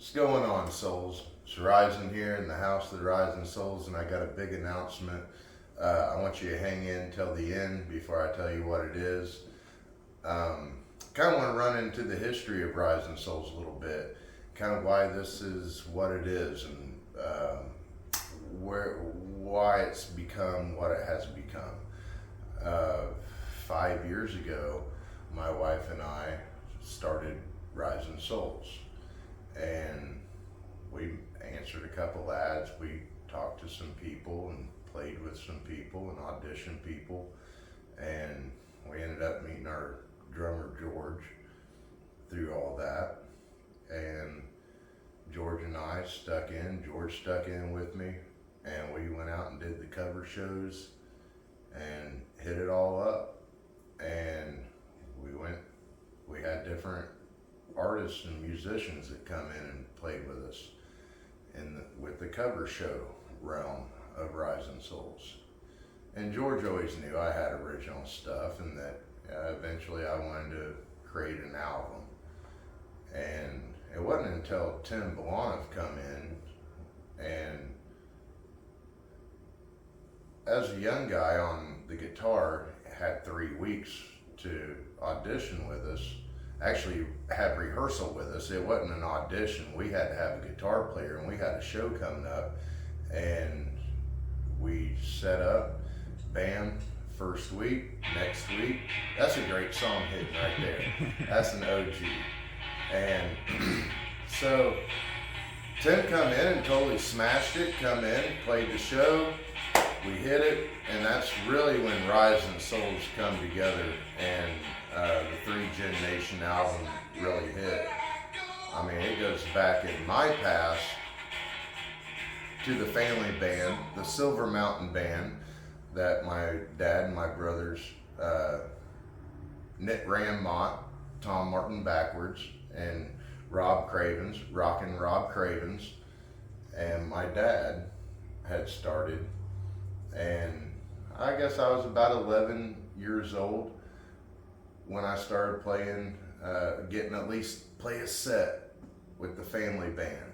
What's going on, Souls? It's Ryz-N here in the house of the Ryz-N-Soulz, and I got a big announcement. I want you to hang in till the end before I tell you what it is. Kind of want to run into the history of Ryz-N-Soulz a little bit, kind of why this is what it is, and why it's become what it has become. 5 years ago, my wife and I started Ryz-N-Soulz, and we answered a couple ads. We talked to some people and played with some people and auditioned people, and we ended up meeting our drummer George through all that. And George and I stuck in. George stuck in with me, and we went out and did the cover shows and hit it all up. And we had different artists and musicians that come in and played with us with the cover show realm of Ryz-N-Soulz. And George always knew I had original stuff, and that eventually I wanted to create an album. And it wasn't until Tim Balaunov come in, and as a young guy on the guitar, had 3 weeks to audition with us. Actually had rehearsal with us. It wasn't an audition. We had to have a guitar player, and we had a show coming up, and we set up, bam, first week, next week. That's a great song hitting right there. That's an OG. And so Tim come in and totally smashed it, come in, played the show, we hit it, and that's really when Ryz-N-Soulz come together, and the 3 Gen Nation album really hit. I mean, it goes back in my past to the family band, the Silver Mountain Band, that my dad and my brothers, Nick Rammott, Tom Martin backwards, and Rob Cravens, Rockin' Rob Cravens, and my dad had started. And I guess I was about 11 years old when I started playing, getting at least play a set with the family band.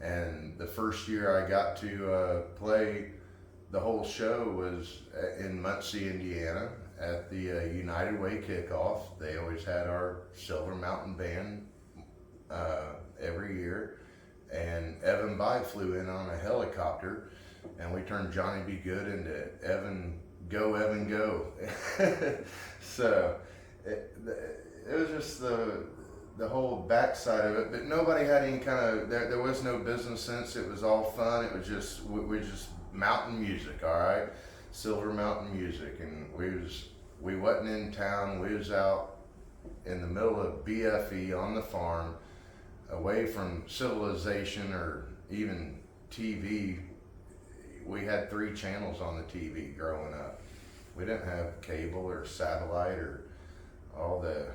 And the first year I got to play the whole show was in Muncie, Indiana, at the United Way kickoff. They always had our Silver Mountain Band every year. And Evan By flew in on a helicopter, and we turned Johnny B. Good into Evan Go. So it was just the whole backside of it, but nobody had any kind of, there was no business sense. It was all fun. It was just, we just mountain music, all right? Silver Mountain music. And we wasn't in town. We was out in the middle of BFE on the farm, away from civilization or even TV. We had 3 channels on the TV growing up. We didn't have cable or satellite or all the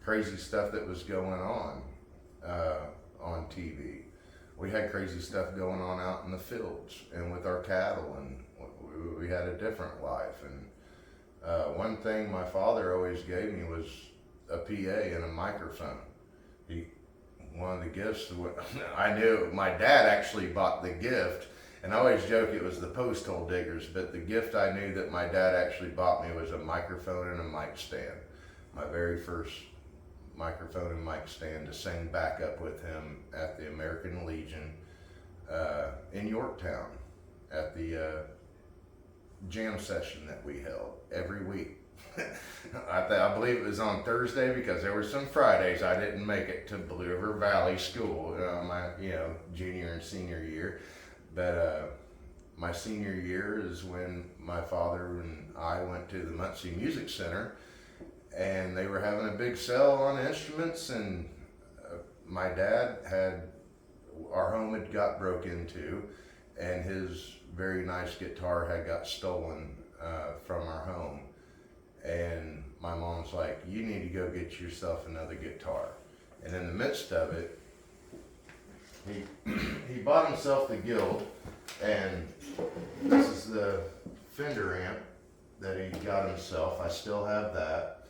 crazy stuff that was going on TV. We had crazy stuff going on out in the fields and with our cattle, and we had a different life. And one thing my father always gave me was a PA and a microphone. One of the gifts, I knew my dad actually bought the gift, and I always joke it was the post hole diggers, but the gift I knew that my dad actually bought me was a microphone and a mic stand. My very first microphone and mic stand to sing backup with him at the American Legion in Yorktown at the jam session that we held every week. I believe it was on Thursday, because there were some Fridays I didn't make it to Blue River Valley School, my junior and senior year. But my senior year is when my father and I went to the Muncie Music Center, and they were having a big sale on instruments, and my dad our home had got broke into, and his very nice guitar had got stolen from our home. And my mom's like, you need to go get yourself another guitar. And in the midst of it, he bought himself the Guild, and this is the Fender amp that he got himself. I still have that.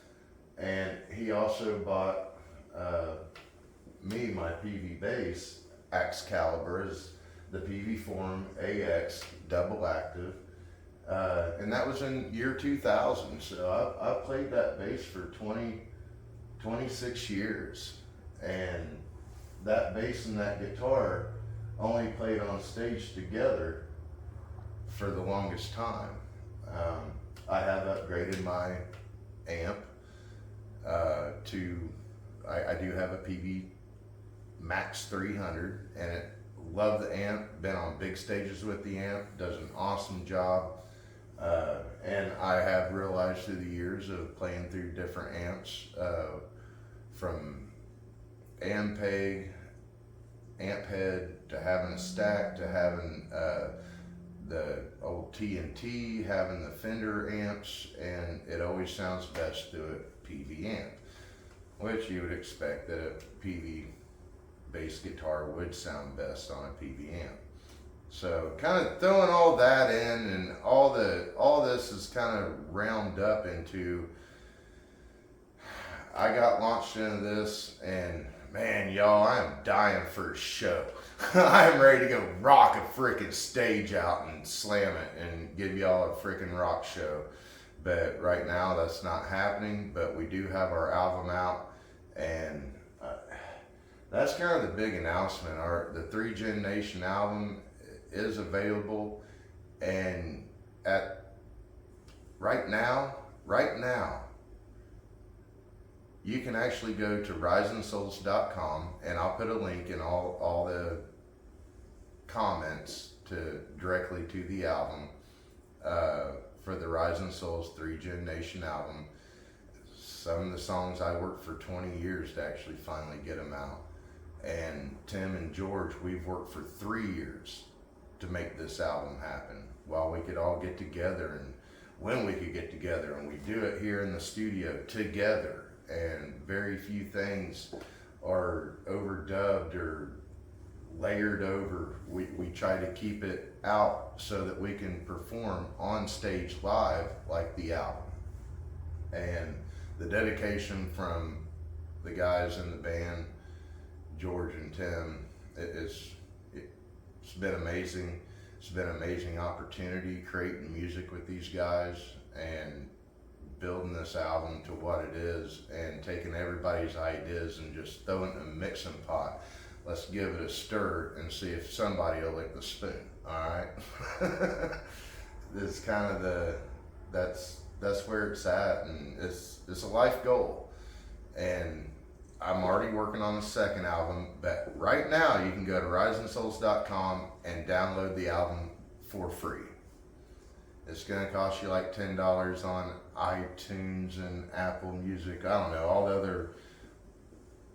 And he also bought my PV bass, Axe Caliber, is the PV Form AX double active. And that was in year 2000. So I've played that bass for 26 years. And that bass and that guitar only played on stage together for the longest time. I have upgraded my amp I do have a PV Max 300, and love the amp, been on big stages with the amp, does an awesome job. And I have realized through the years of playing through different amps, from Ampeg, amp head, to having a stack, to having the old TNT, having the Fender amps, and it always sounds best through a PV amp, which you would expect that a PV bass guitar would sound best on a PV amp. So kind of throwing all that in, and all this is kind of round up into, I got launched into this, and man, y'all, I am dying for a show. I am ready to go rock a freaking stage out and slam it and give y'all a freaking rock show. But right now that's not happening, but we do have our album out, and that's kind of the big announcement. The 3 Gen Nation album is available, and right now, you can actually go to Ryz-N-Soulz.com, and I'll put a link in all the comments directly to the album for the Ryz-N-Soulz 3 Gen Nation album. Some of the songs I worked for 20 years to actually finally get them out. And Tim and George, we've worked for 3 years to make this album happen, while we could all get together, and when we could get together, and we do it here in the studio together, and very few things are overdubbed or layered over. We try to keep it out so that we can perform on stage live like the album. And the dedication from the guys in the band, George and Tim, it's been amazing. It's been an amazing opportunity creating music with these guys and building this album to what it is, and taking everybody's ideas and just throwing it in a mixing pot. Let's give it a stir and see if somebody will lick the spoon. All right. This kind of that's where it's at, and it's a life goal. And I'm already working on the second album, but right now you can go to Ryz-N-Soulz.com and download the album for free. It's gonna cost you like $10 on iTunes and Apple Music. I don't know, all the other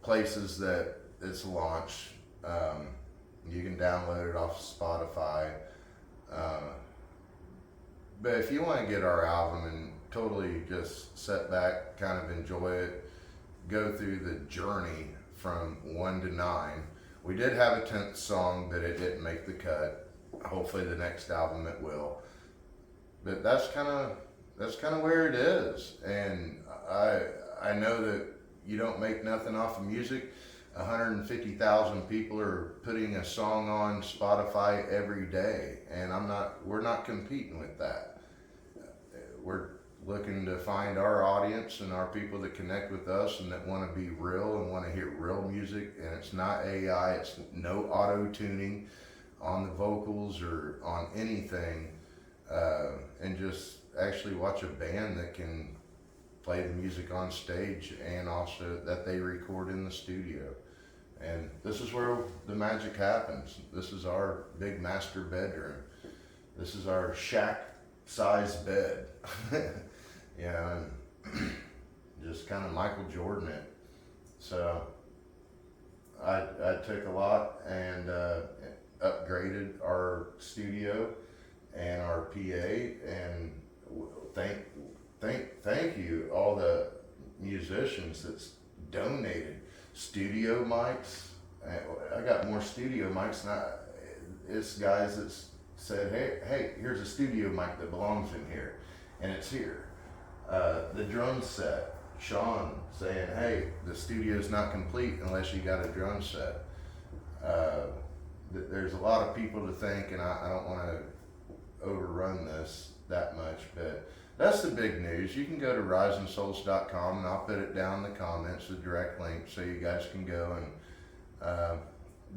places that it's launched. You can download it off Spotify. But if you want to get our album and totally just sit back, kind of enjoy it, go through the journey from 1 to 9. We did have a 10th song, but it didn't make the cut. Hopefully the next album it will. But that's kind of where it is. And I know that you don't make nothing off of music. 150,000 people are putting a song on Spotify every day, and we're not competing with that. We're looking to find our audience and our people that connect with us and that want to be real and want to hear real music. And it's not AI, it's no auto tuning on the vocals or on anything, and just actually watch a band that can play the music on stage, and also that they record in the studio. And this is where the magic happens. This is our big master bedroom. This is our shack-sized bed. Yeah, and just kind of Michael Jordan it. So I took a lot and upgraded our studio and our PA, and thank you all the musicians that's donated studio mics. I got more studio mics than it's guys that said, hey, here's a studio mic that belongs in here, and it's here. The drum set, Sean saying, hey, the studio's not complete unless you got a drum set. There's a lot of people to thank, and I don't want to overrun this that much, but that's the big news. You can go to Ryz-N-Soulz.com, and I'll put it down in the comments, the direct link, so you guys can go and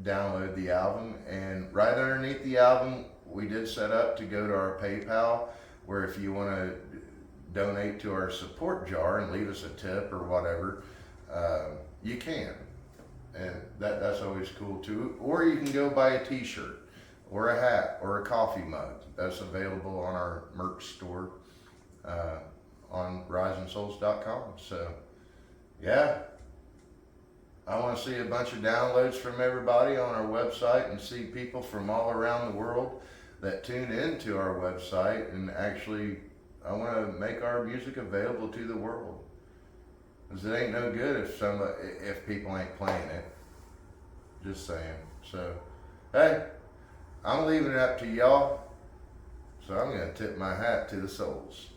download the album. And right underneath the album, we did set up to go to our PayPal, where if you want to donate to our support jar and leave us a tip or whatever, you can. And that's always cool too. Or you can go buy a t-shirt or a hat or a coffee mug. That's available on our merch store on Ryz-N-Soulz.com. So yeah, I want to see a bunch of downloads from everybody on our website and see people from all around the world that tune into our website. And actually, I want to make our music available to the world. Cause it ain't no good if people ain't playing it. Just saying. So, hey, I'm leaving it up to y'all. So I'm gonna tip my hat to the Souls.